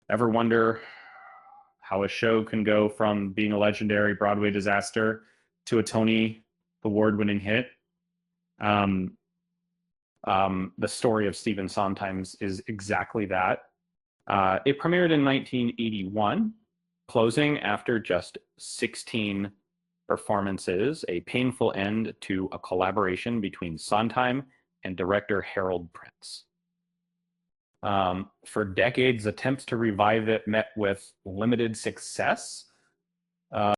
Ever wonder how a show can go from being a legendary Broadway disaster to a Tony Award-winning hit? Um, the story of Stephen Sondheim's is exactly that. It premiered in 1981, closing after just 16 performances, a painful end to a collaboration between Sondheim and director Harold Prince. For decades, attempts to revive it met with limited success, uh,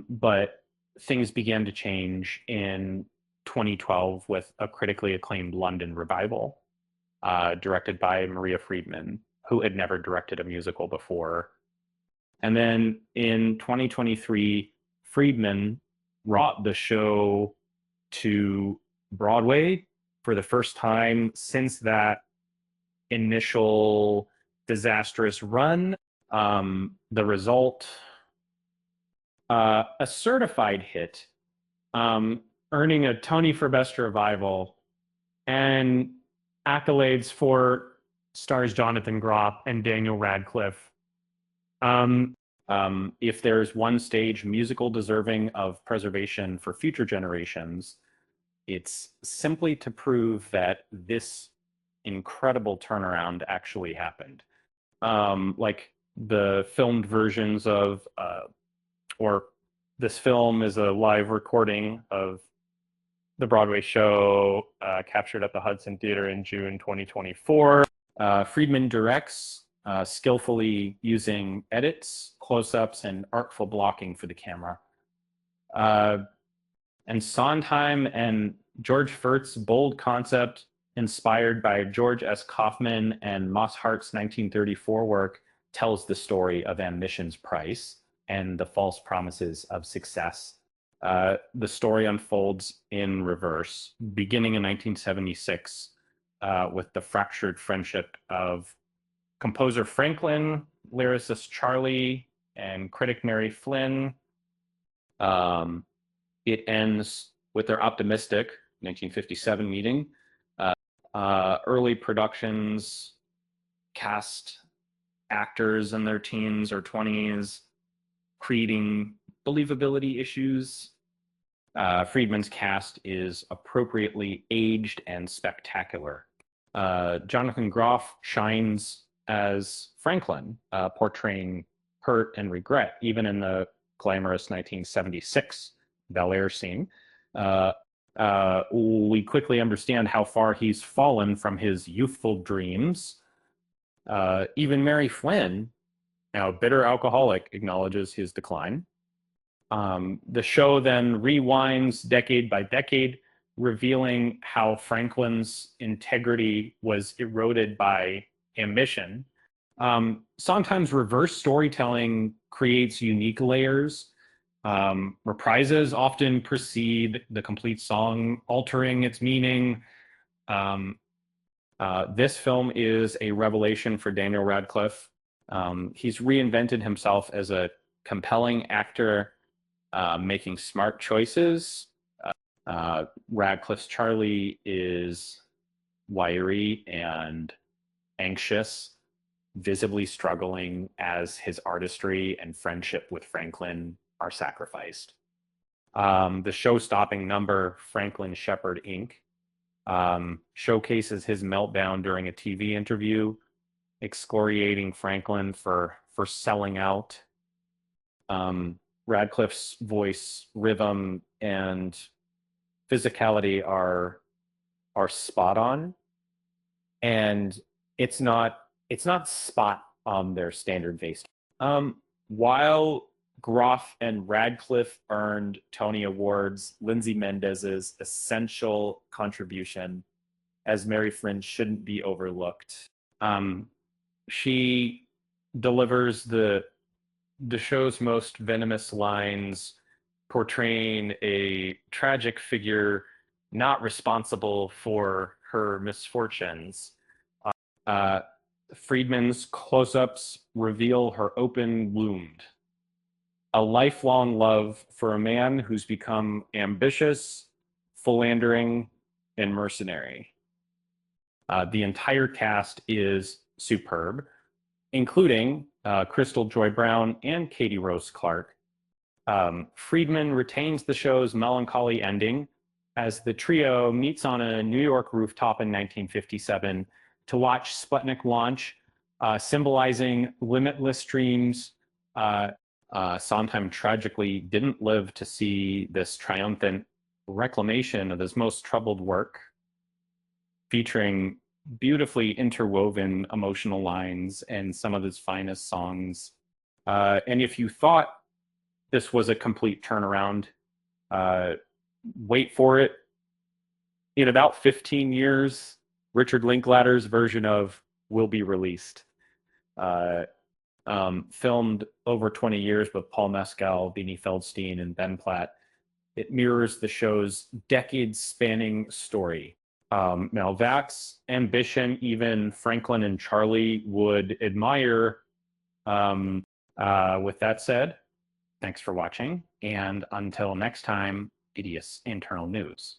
but things began to change in 2012 with a critically acclaimed London revival, directed by Maria Friedman, who had never directed a musical before. And then in 2023, Friedman brought the show to Broadway for the first time since that initial disastrous run. The result, a certified hit, earning a Tony for Best Revival and accolades for stars Jonathan Groff and Daniel Radcliffe. Um, if there's one stage musical deserving of preservation for future generations, it's simply to prove that this incredible turnaround actually happened. Like the filmed versions of, or this film is a live recording of the Broadway show captured at the Hudson Theater in June 2024. Friedman directs, skillfully using edits, close-ups, and artful blocking for the camera. And Sondheim and George Furt's bold concept, inspired by George S. Kaufman and Moss Hart's 1934 work, tells the story of ambition's price and the false promises of success. The story unfolds in reverse, beginning in 1976 with the fractured friendship of composer Franklin, lyricist Charlie, and critic Mary Flynn. It ends with their optimistic 1957 meeting. Early productions cast actors in their teens or 20s, creating believability issues. Friedman's cast is appropriately aged and spectacular. Jonathan Groff shines as Franklin, portraying hurt and regret, even in the glamorous 1976 Bel Air scene. We quickly understand how far he's fallen from his youthful dreams. Even Mary Flynn, now bitter alcoholic, acknowledges his decline. The show then rewinds decade by decade, revealing how Franklin's integrity was eroded by ambition. Sometimes reverse storytelling creates unique layers. Reprises often precede the complete song, altering its meaning. This film is a revelation for Daniel Radcliffe. He's reinvented himself as a compelling actor, making smart choices. Radcliffe's Charlie is wiry and anxious, visibly struggling as his artistry and friendship with Franklin are sacrificed. The show-stopping number, Franklin Shepherd Inc., showcases his meltdown during a TV interview, excoriating Franklin for selling out. Radcliffe's voice, rhythm, and physicality are spot on, and it's not spot on their standard base. While Groff and Radcliffe earned Tony Awards, Lindsay Mendez's essential contribution as Mary Flynn shouldn't be overlooked. She delivers the show's most venomous lines, portraying a tragic figure not responsible for her misfortunes. Uh, Friedman's close-ups reveal her open wound, a lifelong love for a man who's become ambitious, philandering, and mercenary. The entire cast is superb. including Crystal Joy Brown and Katie Rose Clark. Friedman retains the show's melancholy ending as the trio meets on a New York rooftop in 1957 to watch Sputnik launch, symbolizing limitless dreams. Sondheim tragically didn't live to see this triumphant reclamation of his most troubled work, featuring beautifully interwoven emotional lines and some of his finest songs. And if you thought this was a complete turnaround, uh, wait for it. In about 15 years, Richard Linklater's version of will be released. Uh, Filmed over 20 years with Paul Mescal, Beanie Feldstein, and Ben Platt. It mirrors the show's decades-spanning story. Now, that's ambition even Franklin and Charlie would admire. With that said, thanks for watching, and until next time, Idiots Internal News.